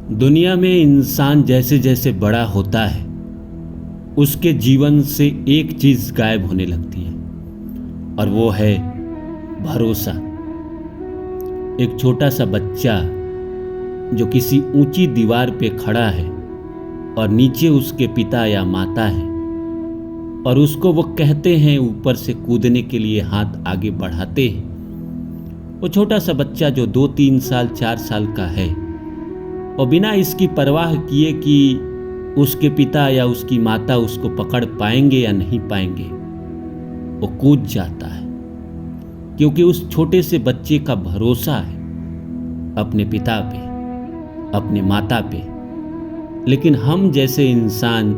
दुनिया में इंसान जैसे जैसे बड़ा होता है उसके जीवन से एक चीज गायब होने लगती है और वो है भरोसा। एक छोटा सा बच्चा जो किसी ऊंची दीवार पे खड़ा है और नीचे उसके पिता या माता है और उसको वो कहते हैं ऊपर से कूदने के लिए हाथ आगे बढ़ाते हैं। वो छोटा सा बच्चा जो 2-3 साल 4 साल का है और बिना इसकी परवाह किए कि उसके पिता या उसकी माता उसको पकड़ पाएंगे या नहीं पाएंगे, वो कूद जाता है क्योंकि उस छोटे से बच्चे का भरोसा है अपने पिता पे, अपने माता पे। लेकिन हम जैसे इंसान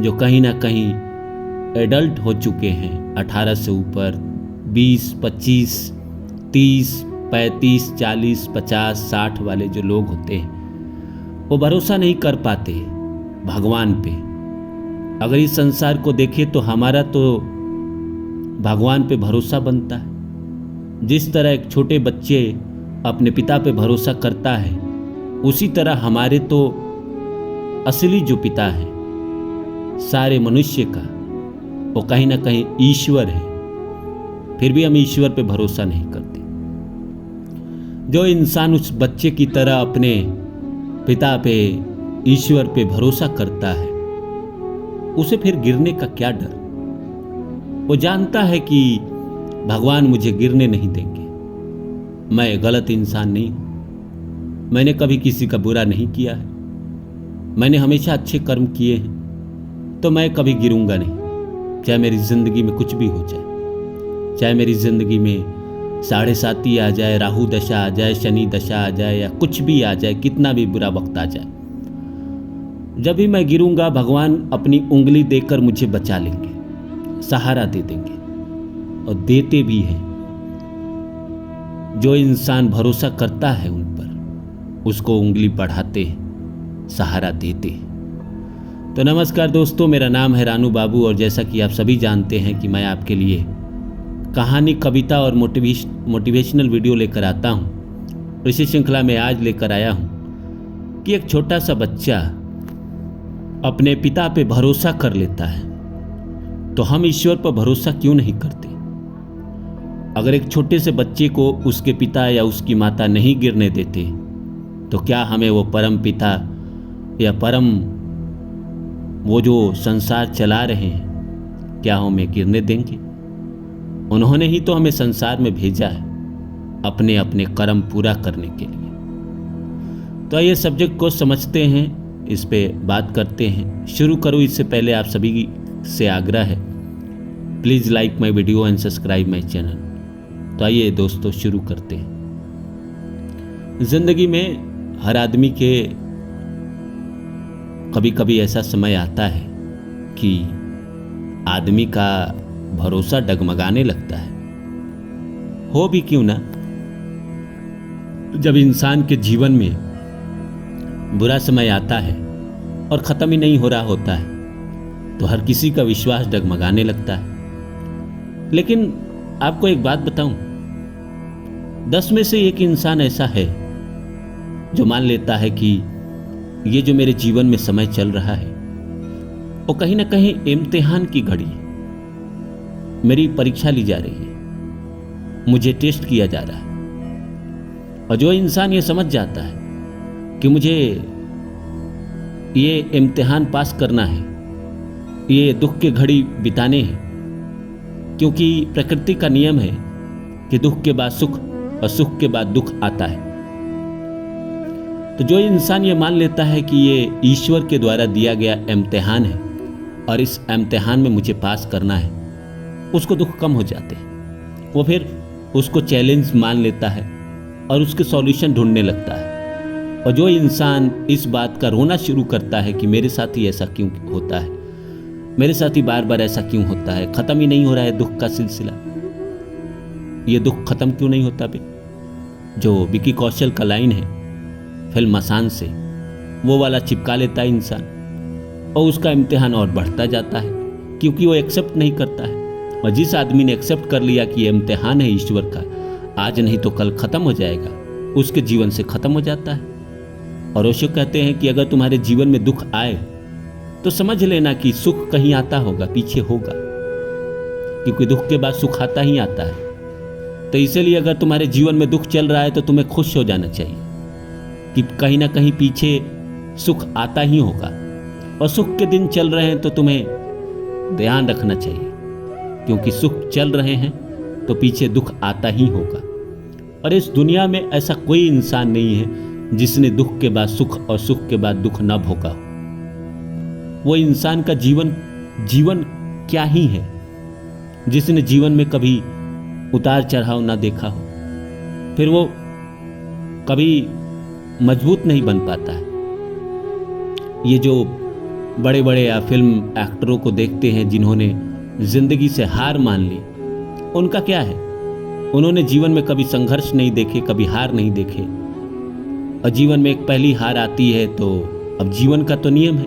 जो कहीं ना कहीं एडल्ट हो चुके हैं, 18 से ऊपर, 20, 25, 30, 35, 40, 50, 60 वाले जो लोग होते हैं वो भरोसा नहीं कर पाते भगवान पे। अगर इस संसार को देखें तो हमारा तो भगवान पे भरोसा बनता है। जिस तरह एक छोटे बच्चे अपने पिता पे भरोसा करता है, उसी तरह हमारे तो असली जो पिता है सारे मनुष्य का, वो कहीं ना कहीं ईश्वर है। फिर भी हम ईश्वर पे भरोसा नहीं करते। जो इंसान उस बच्चे की तरह अपने पिता पे, ईश्वर पे भरोसा करता है, उसे फिर गिरने का क्या डर। वो जानता है कि भगवान मुझे गिरने नहीं देंगे। मैं गलत इंसान नहीं हूं, मैंने कभी किसी का बुरा नहीं किया है, मैंने हमेशा अच्छे कर्म किए हैं, तो मैं कभी गिरूंगा नहीं। चाहे मेरी जिंदगी में कुछ भी हो जाए, चाहे मेरी जिंदगी में 7.5 आ जाए, राहु दशा आ जाए, शनि दशा आ जाए या कुछ भी आ जाए, कितना भी बुरा वक्त आ जाए, जब भी मैं गिरूंगा भगवान अपनी उंगली देकर मुझे बचा लेंगे, सहारा दे देंगे और देते भी हैं। जो इंसान भरोसा करता है उन पर, उसको उंगली बढ़ाते हैं, सहारा देते हैं। तो नमस्कार दोस्तों, मेरा नाम है रानू बाबू और जैसा कि आप सभी जानते हैं कि मैं आपके लिए कहानी, कविता और मोटिवेशनल वीडियो लेकर आता हूँ। इसी श्रृंखला में आज लेकर आया हूँ कि एक छोटा सा बच्चा अपने पिता पे भरोसा कर लेता है, तो हम ईश्वर पर भरोसा क्यों नहीं करते। अगर एक छोटे से बच्चे को उसके पिता या उसकी माता नहीं गिरने देते, तो क्या हमें वो परम पिता या परम वो जो संसार चला रहे हैं, क्या हमें गिरने देंगे। उन्होंने ही तो हमें संसार में भेजा है अपने अपने कर्म पूरा करने के लिए। तो ये सब्जेक्ट को समझते हैं, इस पे बात करते हैं। शुरू करूँ इससे पहले आप सभी से आग्रह है, please like my video and subscribe my channel. तो आइए दोस्तों शुरू करते हैं। जिंदगी में हर आदमी के कभी कभी ऐसा समय आता है कि आदमी का भरोसा डगमगाने लगता है। हो भी क्यों ना, जब इंसान के जीवन में बुरा समय आता है और ख़त्म ही नहीं हो रहा होता है, तो हर किसी का विश्वास डगमगाने लगता है। लेकिन आपको एक बात बताऊं, 10 में से एक इंसान ऐसा है जो मान लेता है कि ये जो मेरे जीवन में समय चल रहा है वो कहीं ना कहीं इम्तिहान की घड़ी है, मेरी परीक्षा ली जा रही है, मुझे टेस्ट किया जा रहा है। और जो इंसान ये समझ जाता है कि मुझे ये इम्तिहान पास करना है, ये दुख के घड़ी बिताने हैं, क्योंकि प्रकृति का नियम है कि दुख के बाद सुख और सुख के बाद दुख आता है। तो जो इंसान ये मान लेता है कि ये ईश्वर के द्वारा दिया गया इम्तिहान है और इस इम्तिहान में मुझे पास करना है, उसको दुख कम हो जाते हैं। वो फिर उसको चैलेंज मान लेता है और उसके सॉल्यूशन ढूंढने लगता है। और जो इंसान इस बात का रोना शुरू करता है कि मेरे साथ ही ऐसा क्यों होता है, मेरे साथ ही बार बार ऐसा क्यों होता है, ख़त्म ही नहीं हो रहा है दुख का सिलसिला, ये दुख ख़त्म क्यों नहीं होता बे। जो विकी कौशल का लाइन है फिल्म आसान से, वो वाला चिपका लेता है इंसान और उसका इम्तिहान और बढ़ता जाता है, क्योंकि वो एक्सेप्ट नहीं करता है। और जिस आदमी ने एक्सेप्ट कर लिया कि ये इम्तिहान है ईश्वर का, आज नहीं तो कल ख़त्म हो जाएगा, उसके जीवन से ख़त्म हो जाता है। और ओशो कहते हैं कि अगर तुम्हारे जीवन में दुख आए तो समझ लेना कि सुख कहीं आता होगा, पीछे होगा, क्योंकि दुख के बाद सुख आता ही आता है। तो इसलिए अगर तुम्हारे जीवन में दुख चल रहा है तो तुम्हें खुश हो जाना चाहिए कि कहीं ना कहीं पीछे सुख आता ही होगा। और सुख के दिन चल रहे हैं तो तुम्हें ध्यान रखना चाहिए, क्योंकि सुख चल रहे हैं तो पीछे दुख आता ही होगा। और इस दुनिया में ऐसा कोई इंसान नहीं है जिसने दुख के बाद सुख और सुख के बाद दुख न भोगा हो। वो इंसान का जीवन क्या ही है जिसने जीवन में कभी उतार चढ़ाव ना देखा हो, फिर वो कभी मजबूत नहीं बन पाता है। ये जो बड़े बड़े फिल्म एक्टरों को देखते हैं जिन्होंने जिंदगी से हार मान ली, उनका क्या है? उन्होंने जीवन में कभी संघर्ष नहीं देखे, कभी हार नहीं देखे। और जीवन में एक पहली हार आती है तो अब जीवन का तो नियम है,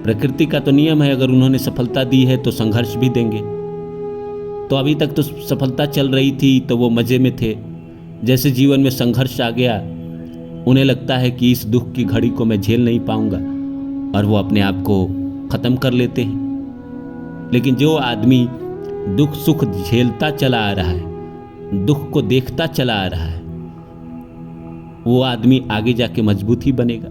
प्रकृति का तो नियम है, अगर उन्होंने सफलता दी है तो संघर्ष भी देंगे। तो अभी तक तो सफलता चल रही थी तो वो मज़े में थे। जैसे जीवन में संघर्ष आ गया, उन्हें लगता है कि इस दुख की घड़ी को मैं झेल नहीं पाऊंगा और वो अपने आप को ख़त्म कर लेते हैं। लेकिन जो आदमी दुख सुख झेलता चला आ रहा है, दुख को देखता चला आ रहा है, वो आदमी आगे जाके मजबूत ही बनेगा।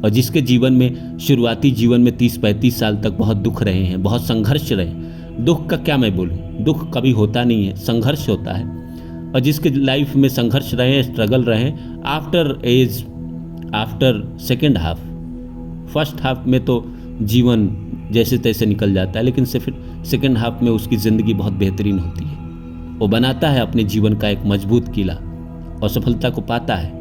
और जिसके जीवन में शुरुआती जीवन में 30-35 साल तक बहुत दुख रहे हैं, बहुत संघर्ष रहे, दुख का क्या मैं बोलूं, दुख कभी होता नहीं है, संघर्ष होता है। और जिसके लाइफ में संघर्ष रहे, स्ट्रगल रहे, after second half, first half में तो जीवन जैसे तैसे निकल जाता है, लेकिन फिर सेकेंड हाफ में उसकी ज़िंदगी बहुत बेहतरीन होती है। वो बनाता है अपने जीवन का एक मजबूत किला और सफलता को पाता है।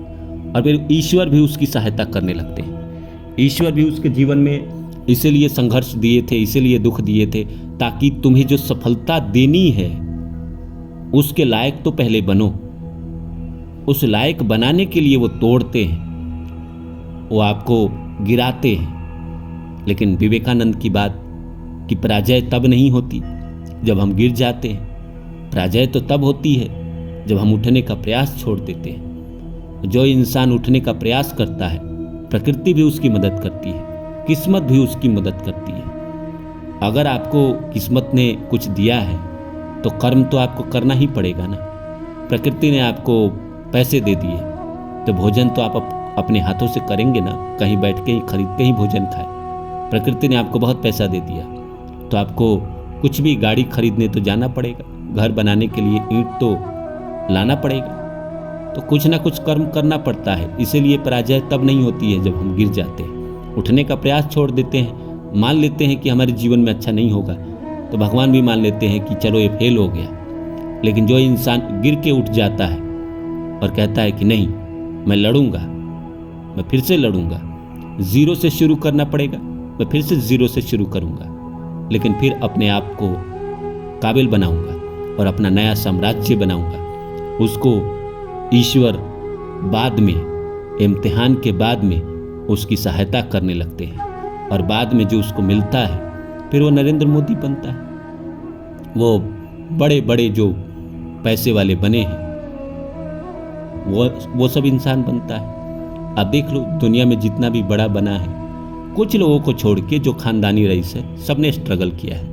और फिर ईश्वर भी उसकी सहायता करने लगते हैं। ईश्वर भी उसके जीवन में इसीलिए संघर्ष दिए थे, इसीलिए दुख दिए थे, ताकि तुम्हें जो सफलता देनी है उसके लायक तो पहले बनो। उस लायक बनाने के लिए वो तोड़ते हैं, वो आपको गिराते हैं। लेकिन विवेकानंद की बात कि पराजय तब नहीं होती जब हम गिर जाते हैं, पराजय तो तब होती है जब हम उठने का प्रयास छोड़ देते हैं। जो इंसान उठने का प्रयास करता है, प्रकृति भी उसकी मदद करती है, किस्मत भी उसकी मदद करती है। अगर आपको किस्मत ने कुछ दिया है तो कर्म तो आपको करना ही पड़ेगा ना। प्रकृति ने आपको पैसे दे दिए तो भोजन तो आप अपने हाथों से करेंगे ना, कहीं बैठ के ही खरीद के ही भोजन खाए। प्रकृति ने आपको बहुत पैसा दे दिया तो आपको कुछ भी गाड़ी खरीदने तो जाना पड़ेगा, घर बनाने के लिए ईंट तो लाना पड़ेगा। तो कुछ ना कुछ कर्म करना पड़ता है। इसीलिए पराजय तब नहीं होती है जब हम गिर जाते हैं, उठने का प्रयास छोड़ देते हैं, मान लेते हैं कि हमारे जीवन में अच्छा नहीं होगा, तो भगवान भी मान लेते हैं कि चलो ये फेल हो गया। लेकिन जो इंसान गिर के उठ जाता है और कहता है कि नहीं, मैं लड़ूंगा, मैं फिर से लड़ूंगा, ज़ीरो से शुरू करना पड़ेगा, मैं फिर से ज़ीरो से शुरू करूंगा, लेकिन फिर अपने आप को काबिल बनाऊंगा और अपना नया साम्राज्य बनाऊंगा, उसको ईश्वर बाद में, इम्तिहान के बाद में उसकी सहायता करने लगते हैं। और बाद में जो उसको मिलता है फिर वो नरेंद्र मोदी बनता है। वो बड़े बड़े जो पैसे वाले बने हैं वो सब इंसान बनता है। अब देख लो, दुनिया में जितना भी बड़ा बना है, कुछ लोगों को छोड़ के जो खानदानी रईस है, सबने स्ट्रगल किया है।